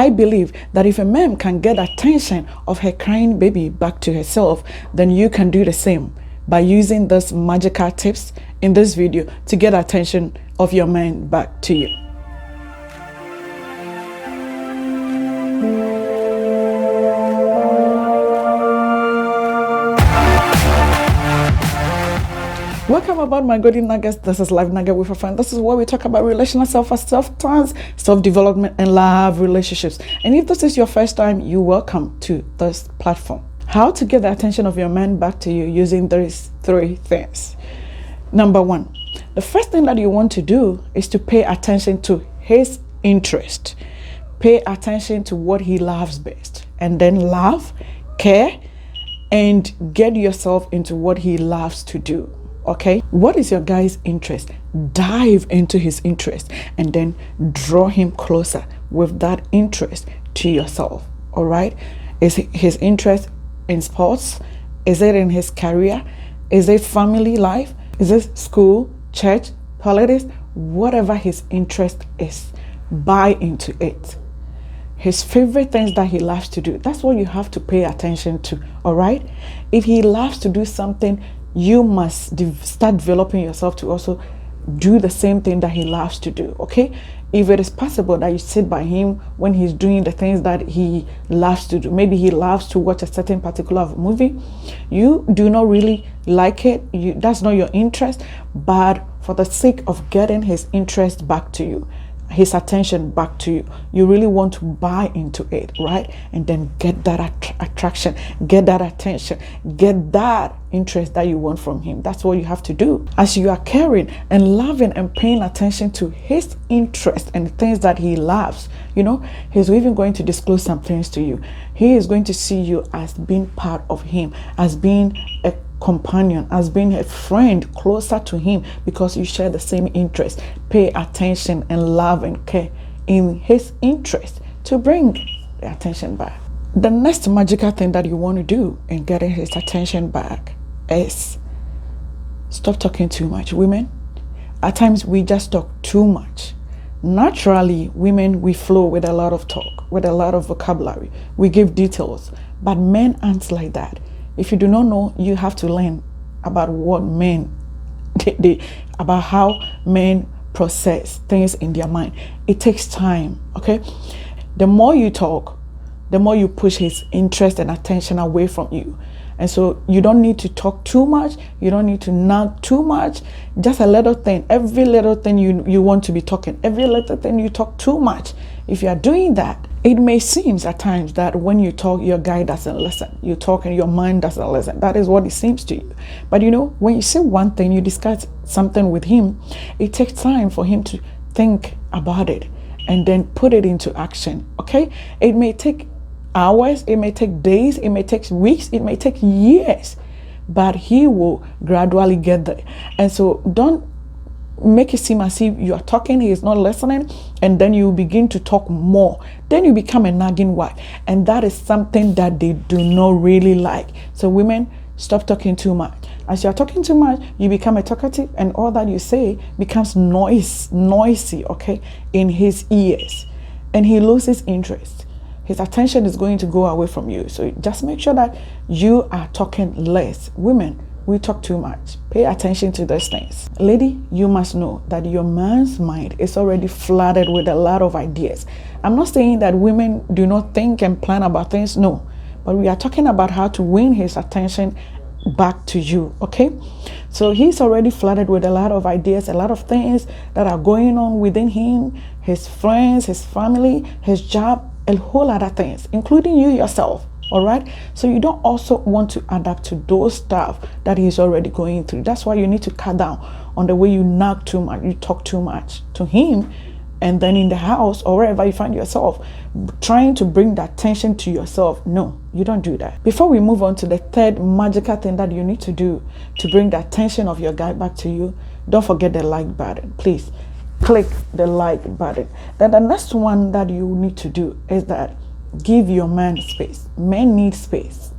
I believe that if a man can get attention of her crying baby back to herself, then you can do the same by using these magical tips in this video to get attention of your man back to you. Welcome aboard my golden nuggets. This is Live Nugget with a friend. This is where we talk about relational self-esteem, self-development, and love relationships. And if this is your first time, you're welcome to this platform. How to get the attention of your man back to you using these 3 things. Number 1, the first thing that you want to do is to pay attention to his interest. Pay attention to what he loves best, and then love, care, and get yourself into what he loves to do. Okay, what is your guy's interest? Dive into his interest and then draw him closer with that interest to yourself. All right, is his interest in sports? Is it in his career? Is it family life? Is it school, church, politics? Whatever his interest is, buy into it. His favorite things that he loves to do, that's what you have to pay attention to. All right, if he loves to do something, you must start developing yourself to also do the same thing that he loves to do. Okay, if it is possible that you sit by him when he's doing the things that he loves to do, maybe he loves to watch a certain particular movie, you do not really like it, that's not your interest, but for the sake of getting his interest back to you, his attention back to you, you really want to buy into it, right? And then get that attraction, get that attention, get that interest that you want from him. That's what you have to do. As you are caring and loving and paying attention to his interest and the things that he loves, you know, he's even going to disclose some things to you. He is going to see you as being part of him, as being a companion, as being a friend closer to him, because you share the same interest. Pay attention and love and care in his interest to bring the attention back. The next magical thing that you want to do in getting his attention back is stop talking too much. Women, at times we just talk too much. Naturally, women, we flow with a lot of talk, with a lot of vocabulary. We give details, but men aren't like that. If you do not know, you have to learn about what men, about how men process things in their mind. It takes time, okay? The more you talk, the more you push his interest and attention away from you. And so you don't need to talk too much. You don't need to nag too much. Just a little thing. Every little thing you want to be talking. Every little thing you talk too much. If you are doing that, it may seem at times that when you talk, your guy doesn't listen. You talk and your mind doesn't listen. That is what it seems to you. But you know, when you say one thing, you discuss something with him, it takes time for him to think about it and then put it into action. Okay? It may take hours, it may take days, it may take weeks, it may take years, but he will gradually get there. And so don't make it seem as if you are talking, he is not listening, and then you begin to talk more. Then you become a nagging wife, and that is something that they do not really like. So women, stop talking too much. As you are talking too much, you become a talkative, and all that you say becomes noisy, okay, in his ears, and he loses interest. His attention is going to go away from you. So just make sure that you are talking less. Women, we talk too much. Pay attention to those things. Lady, you must know that your man's mind is already flooded with a lot of ideas. I'm not saying that women do not think and plan about things, no. But we are talking about how to win his attention back to you, okay? So he's already flooded with a lot of ideas, a lot of things that are going on within him, his friends, his family, his job, a whole lot of things, including you yourself. All right, so you don't also want to adapt to those stuff that he's already going through. That's why you need to cut down on the way you nag too much, you talk too much to him, and then in the house or wherever you find yourself trying to bring that attention to yourself. No, you don't do that. Before we move on to the third magical thing that you need to do to bring the attention of your guy back to you, don't forget the like button. Please click the like button. Then the next one that you need to do is that give your man space. Men need space.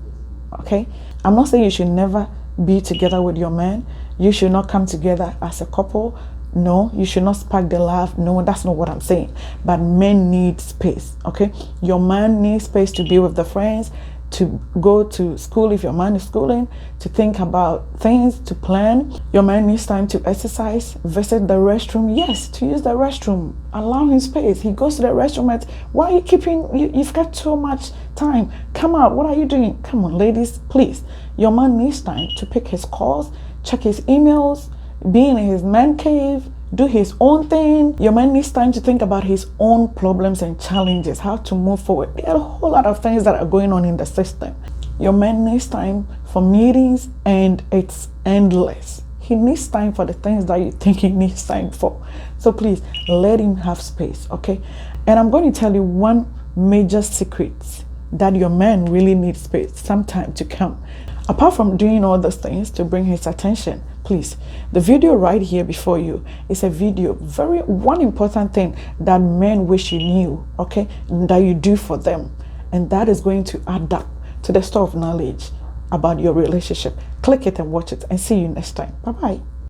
Okay, I'm not saying you should never be together with your man. You should not come together as a couple No, you should not spark the love. No, that's not what I'm saying. But men need space, okay? Your man needs space to be with the friends, to go to school if your man is schooling, to think about things, to plan. Your man needs time to exercise, visit the restroom. Yes, to use the restroom. Allow him space. He goes to the restroom at, why are you keeping, you've got so much time. Come out, what are you doing? Come on, ladies, please. Your man needs time to pick his calls, check his emails, be in his man cave, do his own thing. Your man needs time to think about his own problems and challenges, how to move forward. There are a whole lot of things that are going on in the system. Your man needs time for meetings, and it's endless. He needs time for the things that you think he needs time for. So please let him have space, okay? And I'm going to tell you one major secret that your man really needs space, some time to come. Apart from doing all those things to bring his attention, please, the video right here before you is a video, one important thing that men wish you knew, okay, that you do for them. And that is going to add up to the store of knowledge about your relationship. Click it and watch it, and see you next time. Bye-bye.